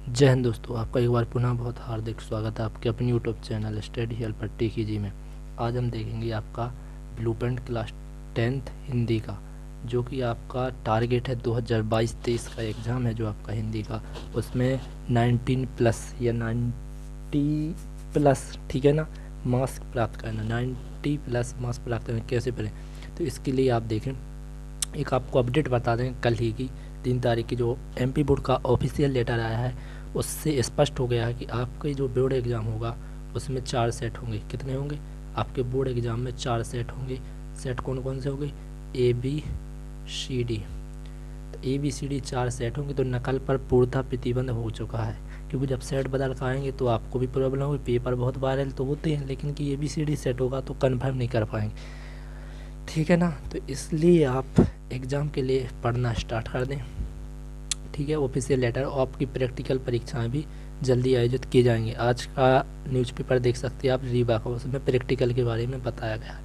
जय हिंद दोस्तों, आपका एक बार पुनः बहुत हार्दिक स्वागत है आपके अपने यूट्यूब चैनल स्टडी हेल्पर टेकी जी में। आज हम देखेंगे आपका ब्लूप्रिंट क्लास 10th हिंदी का, जो कि आपका टारगेट है 2022-23 का एग्ज़ाम है जो आपका हिंदी का। उसमें 19 प्लस या 90 प्लस, ठीक है ना, मार्क्स प्राप्त करना। 90 प्लस मार्क्स प्राप्त करना कैसे करें, तो इसके लिए आप देखें, एक आपको अपडेट बता दें कल ही की 3 तारीख की जो एमपी बोर्ड का ऑफिशियल लेटर आया है, उससे स्पष्ट हो गया है कि आपके जो बोर्ड एग्ज़ाम होगा उसमें 4 सेट होंगे। कितने होंगे आपके बोर्ड एग्ज़ाम में? 4 सेट होंगे। सेट कौन कौन से होंगे? A B C D. तो A B C D 4 set होंगे। तो नकल पर पूर्णतः प्रतिबंध हो चुका है, क्योंकि जब सेट बदल कर आएंगे तो आपको भी प्रॉब्लम होगी। पेपर बहुत वायरल तो होते हैं, लेकिन कि A B C D set होगा तो कन्फर्म नहीं कर पाएंगे, ठीक है ना। तो इसलिए आप एग्ज़ाम के लिए पढ़ना स्टार्ट कर दें, ठीक है। ऑफिशियल लेटर और आपकी प्रैक्टिकल परीक्षाएं भी जल्दी आयोजित की जाएंगी। आज का न्यूज़पेपर देख सकते हैं आप, रीबा का, उसमें प्रैक्टिकल के बारे में बताया गया है,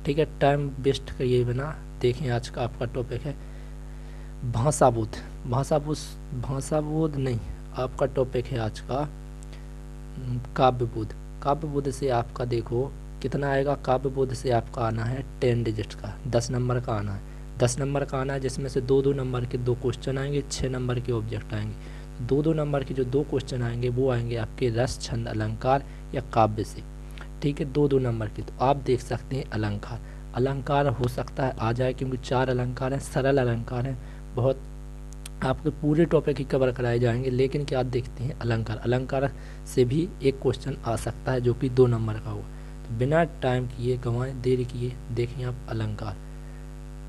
ठीक है। टाइम वेस्ट करिए बिना, देखें आज का आपका टॉपिक है भाषा बोध। भाषा बोध नहीं, आपका टॉपिक है आज का काव्य बोध। काव्य बोध से आपका देखो कितना आएगा। काव्य बोध से आपका आना है 10 डिजिट्स का, 10 नंबर का आना है। 10 नंबर का आना है, जिसमें से 2-2 नंबर के 2 क्वेश्चन आएंगे, 6 नंबर के ऑब्जेक्ट आएंगे। 2-2 नंबर के जो 2 क्वेश्चन आएंगे वो आएंगे आपके रस, छंद, अलंकार या काव्य से, ठीक है। 2-2 नंबर के। तो आप देख सकते हैं अलंकार। अलंकार हो सकता है आ जाए, क्योंकि 4 अलंकार हैं, सरल अलंकार हैं, बहुत आपके पूरे टॉपिक ही कवर कराए जाएंगे। लेकिन क्या देखते हैं अलंकार, अलंकार से भी एक क्वेश्चन आ सकता है जो कि 2 नंबर का होगा। तो बिना टाइम किए, गंवाएं, देरी किए, देखें आप अलंकार।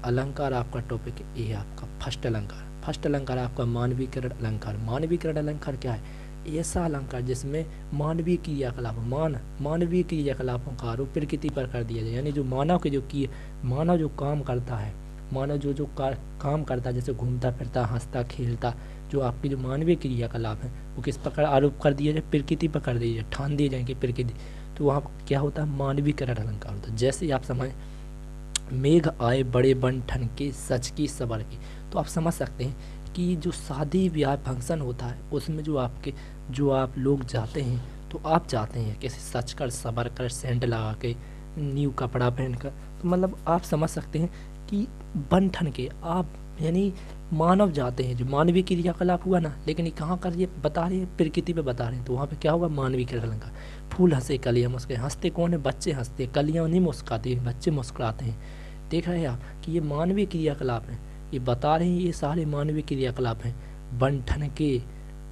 अलंकार आपका टॉपिक ए है, आपका फर्स्ट अलंकार। फर्स्ट अलंकार आपका मानवीकरण अलंकार। मानवीकरण अलंकार क्या है? ऐसा अलंकार जिसमें मानवीय क्रियाकलाप, मानवीय क्रियाकलापों का आरोप प्रकृति पर कर दिया जाए। यानी जो मानव के मानव जो काम करता है, मानव जो काम करता है, जैसे घूमता फिरता, हंसता खेलता, जो आपकी जो मानवीय क्रियाकलाप है वो किस प्रकार आरोप कर दिया जाए? प्रकृति पर कर दिया जाए, ठान दिए जाएंगे प्रकृति। तो वहाँ क्या होता है? मानवीकरण अलंकार होता है। जैसे आप समझ, मेघ आए बड़े बन ठन के, सच की सबर की। तो आप समझ सकते हैं कि जो शादी ब्याह फंक्शन होता है उसमें जो आप लोग जाते हैं, तो आप जाते हैं कैसे? सच कर, सबर कर, सेंट लगा के, न्यू कपड़ा पहन कर। तो मतलब आप समझ सकते हैं कि बन ठन के आप, यानी मानव जाते हैं, जो मानवीय क्रियाकलाप हुआ ना। लेकिन ये कहाँ कर, ये बता रहे हैं प्रकृति पे बता रहे हैं, तो वहाँ पे क्या होगा? मानवीय क्रियाकलाप का। फूल हंसे कलियाँ मुस्कुराए। हंसते कौन है? बच्चे हंसते, कलियाँ नहीं मुस्कुराती, बच्चे मुस्कुराते हैं। देख रहे हैं आप कि ये मानवीय क्रियाकलाप हैं, ये बता रहे हैं, ये सारे मानवीय क्रियाकलाप हैं। बन ठन के,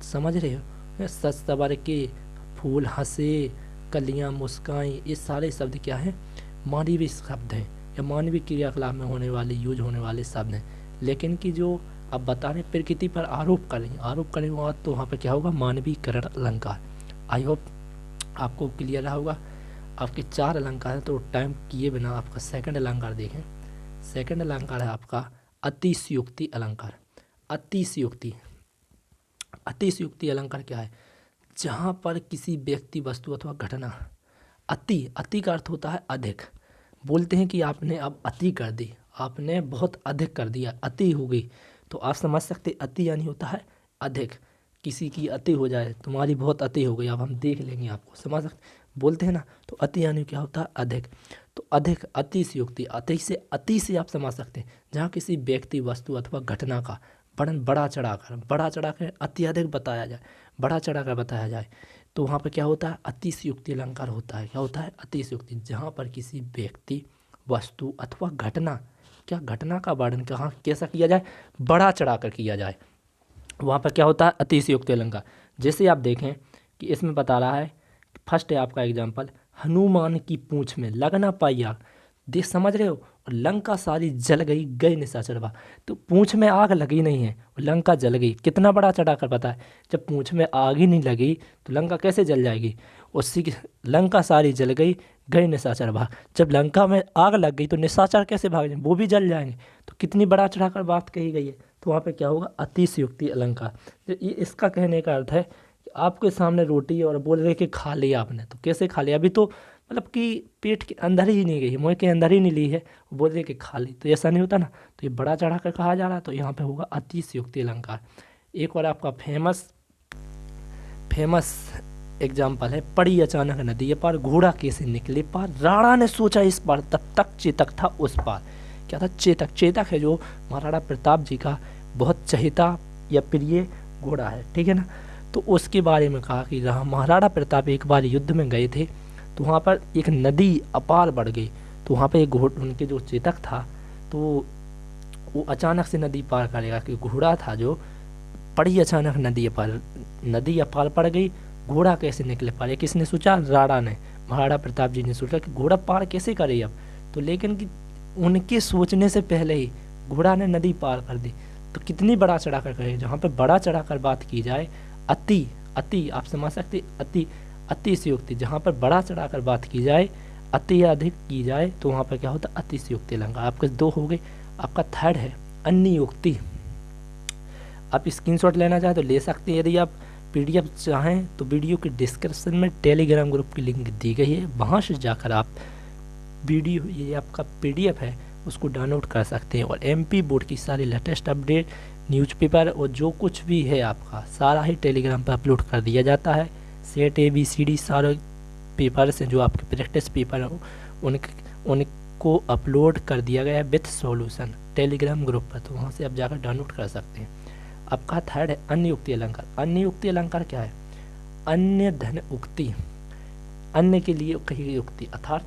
समझ रहे हो, सच सवर के, फूल हंसे, कलियाँ मुस्काई, ये सारे शब्द क्या हैं? मानवीय शब्द हैं, या मानवीय क्रियाकलाप में होने वाले, यूज होने वाले शब्द हैं। लेकिन कि जो अब बता रहे प्रकृति पर आरोप करेंगे तो वहाँ पर क्या होगा? मानवीकरण अलंकार। आई होप आपको क्लियर रहा होगा। आपके 4 अलंकार हैं, तो टाइम किए बिना आपका सेकंड अलंकार देखें। सेकंड अलंकार है आपका अतिशयोक्ति अलंकार। अतिशयोक्ति, अतिशयोक्ति अलंकार क्या है? जहाँ पर किसी व्यक्ति, वस्तु अथवा घटना, अति का अर्थ होता है अधिक। बोलते हैं कि आपने अब अति कर दी, आपने बहुत अधिक कर दिया, अति हो गई। तो आप समझ सकते, अति यानी होता है अधिक। किसी की अति हो जाए, तुम्हारी बहुत अति हो गई, अब हम देख लेंगे आपको, समझ सकते, बोलते हैं ना। तो अति यानी क्या होता है? अधिक। तो अधिक, अतिशयोक्ति, अति से आप समझ सकते हैं जहाँ किसी व्यक्ति, वस्तु अथवा घटना का वर्णन बड़ा चढ़ाकर अत्यधिक बताया जाए, बड़ा चढ़ाकर बताया जाए, तो वहाँ पर क्या होता है? अतिशयोक्ति अलंकार होता है। क्या होता है? अतिशयोक्ति। जहाँ पर किसी व्यक्ति, वस्तु अथवा घटना, क्या घटना का वर्णन कहाँ कैसा किया जाए? बड़ा चढ़ाकर किया जाए, वहाँ पर क्या होता है? अतिशयोक्ति अलंकार। जैसे आप देखें कि इसमें बता रहा है, फर्स्ट है आपका एग्जाम्पल, हनुमान की पूंछ में लग ना पाई आग। देख, समझ रहे हो, और लंका सारी जल गई, गए निशाचरवा। तो पूंछ में आग लगी नहीं है और लंका जल गई। कितना बड़ा चढ़ाकर पता है? जब पूंछ में आग ही नहीं लगी तो लंका कैसे जल जाएगी? उसी की, लंका सारी जल गई, गए निशाचर भाग। जब लंका में आग लग गई तो निशाचर कैसे भाग जाएंगे? वो भी जल जाएंगे। तो कितनी बड़ा चढ़ाकर बात कही गई है। तो वहाँ पे क्या होगा? अतिशयोक्ति अलंकार। तो ये इसका कहने का अर्थ है कि आपके सामने रोटी और बोल रहे कि खा लिया आपने, तो कैसे खा लिया? अभी तो मतलब कि पेट के अंदर ही नहीं गई, मुँह के अंदर ही नहीं ली है, बोल रहे कि खा ली, तो ऐसा नहीं होता ना। तो ये बड़ा चढ़ाकर कहा जा रहा है, तो यहाँ पे होगा अतिशयोक्ति अलंकार। एक और आपका फेमस फेमस एग्जाम्पल है, पड़ी अचानक नदी पार, घोड़ा कैसे निकले पार, राणा ने सोचा इस पार, तब तक चेतक था उस पार। क्या था? चेतक। चेतक है जो महाराणा प्रताप जी का बहुत चहेता या प्रिय घोड़ा है, ठीक है ना। तो उसके बारे में कहा कि महाराणा प्रताप एक बार युद्ध में गए थे, तो वहाँ पर एक नदी अपार बढ़ गई, तो वहाँ पर एक उनके जो चेतक था तो वो अचानक से नदी पार करेगा, कि घोड़ा था जो पड़ी अचानक नदी अपार पड़ गई, घोड़ा कैसे निकले पार। ये किसने सोचा? राणा ने, महाराणा प्रताप जी ने सोचा कि घोड़ा पार कैसे करे अब। तो लेकिन कि उनके सोचने से पहले ही घोड़ा ने नदी पार कर दी। तो कितनी बड़ा चढ़ाकर करे, जहाँ पे बड़ा चढ़ाकर बात की जाए, अति आप समझ सकते, अतिशयोक्ति, जहाँ पर बड़ा चढ़ाकर बात की जाए, अति अधिक की जाए, तो वहाँ पर क्या होता? अतिशयोक्ति अलंकार। आपके 2 हो गए। आपका थर्ड है अन्योक्ति। आप स्क्रीनशॉट लेना चाहें तो ले सकते हैं, यदि आप पीडीएफ चाहें तो वीडियो के डिस्क्रिप्शन में टेलीग्राम ग्रुप की लिंक दी गई है, वहाँ से जाकर आप वीडियो, ये आपका पीडीएफ है, उसको डाउनलोड कर सकते हैं। और एमपी बोर्ड की सारी लेटेस्ट अपडेट, न्यूज़पेपर और जो कुछ भी है आपका सारा ही टेलीग्राम पर अपलोड कर दिया जाता है। सेट ABCD सारे पेपर्स हैं जो आपके प्रैक्टिस पेपर हैं, उनको अपलोड कर दिया गया है विथ सॉल्यूशन टेलीग्राम ग्रुप पर, तो वहाँ से आप जाकर डाउनलोड कर सकते हैं। आपका थर्ड है अन्योक्ति अलंकार। अन्योक्ति अलंकार क्या है? अन्य धन उक्ति, अन्य के लिए कही गई उक्ति, अर्थात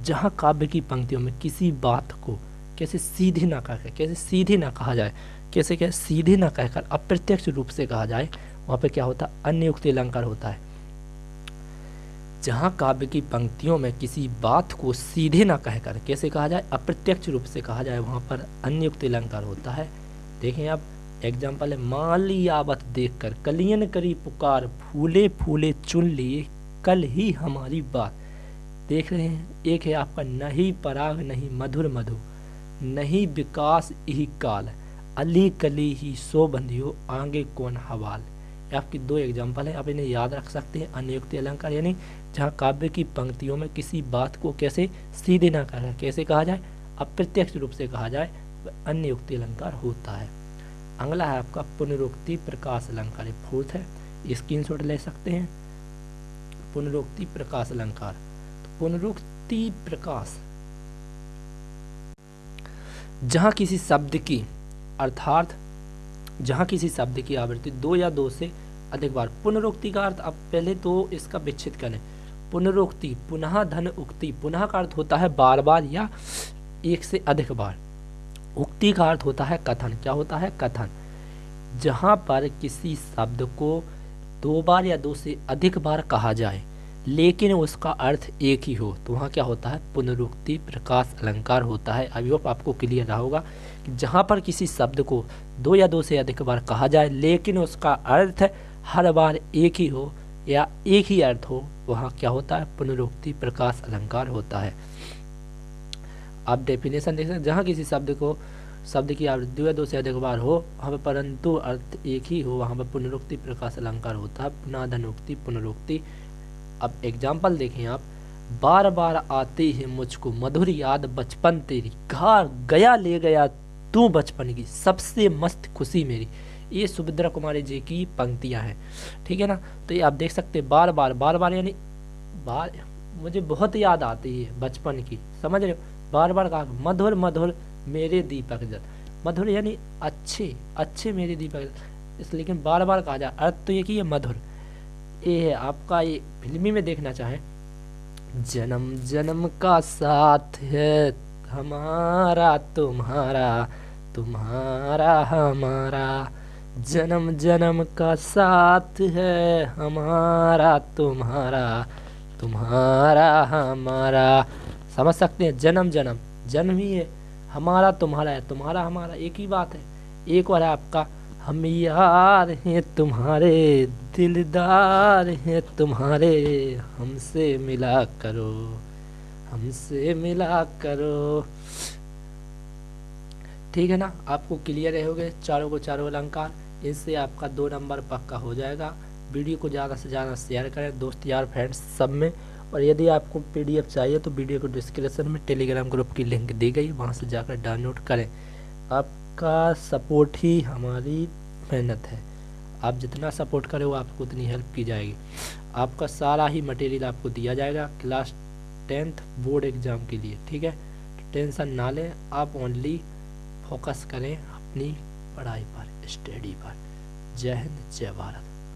जहाँ काव्य की पंक्तियों में किसी बात को कैसे सीधे ना कहकर, कैसे सीधे ना कहा जाए, कैसे क्या सीधे ना कहकर अप्रत्यक्ष रूप से कहा जाए, वहाँ पे क्या होता? अन्योक्ति अलंकार होता है। जहाँ काव्य की पंक्तियों में किसी बात को सीधे ना कहकर कैसे कहा जाए, अप्रत्यक्ष रूप से कहा जाए, वहाँ पर अन्योक्ति अलंकार होता है। देखें आप एग्जाम्पल है, माली आवत देखकर कलियन करी पुकार, फूले फूले चुन लिए कल ही हमारी बात। देख रहे हैं, एक है आपका नहीं पराग नहीं मधुर मधु, नहीं विकास यही काल, अली कली ही सो बंधियो आगे कौन हवाल। ये आपकी 2 एग्जाम्पल है, आप इन्हें याद रख सकते हैं। अन्योक्ति अलंकार यानी जहाँ काव्य की पंक्तियों में किसी बात को कैसे सीधे ना कहा जाए, कैसे कहा जाए, अप्रत्यक्ष रूप से कहा जाए, वह अन्योक्ति अलंकार होता है। अगला है आपका पुनरुक्ति प्रकाश अलंकार, 4th है, स्क्रीनशॉट ले सकते हैं। पुनरुक्ति प्रकाश अलंकार, तो पुनरुक्ति प्रकाश जहाँ किसी शब्द की, अर्थात जहाँ किसी शब्द की आवृत्ति 2 या 2 से अधिक बार। पुनरुक्ति का अर्थ, आप पहले तो इसका विच्छेद करें। पुनरुक्ति, पुनः धन उक्ति, पुनः का अर्थ होता है बार बार या एक से अधिक बार। उक्ति का अर्थ होता है कथन। क्या होता है? कथन। जहाँ पर किसी शब्द को 2 बार या 2 से अधिक बार कहा जाए लेकिन उसका अर्थ एक ही हो, तो वहाँ क्या होता है? पुनरुक्ति प्रकाश अलंकार होता है। अभी आपको क्लियर रहा होगा कि जहाँ पर किसी शब्द को 2 या 2 से अधिक बार कहा जाए लेकिन उसका अर्थ हर बार एक ही हो या एक ही अर्थ हो, वहाँ क्या होता है? पुनरुक्ति प्रकाश अलंकार होता है। आप डेफिनेशन देख सकते हैं, जहाँ किसी शब्द की आवृत्ति 2 या 2 से अधिक बार हो, वहाँ पर परंतु अर्थ एक ही हो, वहाँ पर पुनरुक्ति प्रकाश अलंकार होता है। पुनः धनुक्ति पुनरुक्ति। अब एग्जाम्पल देखें आप, बार बार आती है मुझको मधुर याद बचपन तेरी, घर गया ले गया तू बचपन की, सबसे मस्त खुशी मेरी। ये सुभद्रा कुमारी जी की पंक्तियां हैं, ठीक है ना। तो ये आप देख सकते हैं, बार बार यानी बार, मुझे बहुत याद आती है बचपन की, समझ रहे हो। बार बार कहा मधुर मधुर मेरे दीपक जल, मधुर यानी अच्छे मेरे दीपक जल, इसलिए लेकिन बार बार कहा जाए, अर्थ तो ये कि ये मधुर। ये है आपका, ये फिल्मी में देखना चाहें, जन्म जन्म का साथ है हमारा तुम्हारा, तुम्हारा हमारा, जन्म जन्म का साथ है हमारा तुम्हारा, तुम्हारा हमारा। समझ सकते हैं, जन्म जन्म, जन्म ही है, हमारा तुम्हारा है, तुम्हारा हमारा एक ही बात है। एक और है आपका, हम यार हैं तुम्हारे, दिलदार हैं तुम्हारे, हमसे मिला करो, हमसे मिला करो। ठीक है ना, आपको क्लियर हो गए चारों को चारों अलंकार। इससे आपका 2 नंबर पक्का हो जाएगा। वीडियो को ज़्यादा से ज़्यादा शेयर करें दोस्त यार फ्रेंड्स सब में। और यदि आपको पीडीएफ चाहिए तो वीडियो को डिस्क्रिप्शन में टेलीग्राम ग्रुप की लिंक दी गई, वहाँ से जाकर डाउनलोड करें। आपका सपोर्ट ही हमारी मेहनत है। आप जितना सपोर्ट करें वो आपको उतनी हेल्प की जाएगी। आपका सारा ही मटेरियल आपको दिया जाएगा क्लास 10th बोर्ड एग्ज़ाम के लिए, ठीक है। तो टेंशन ना लें, आप ओनली फोकस करें अपनी पढ़ाई पर, स्टडी पर। जय हिंद, जय भारत।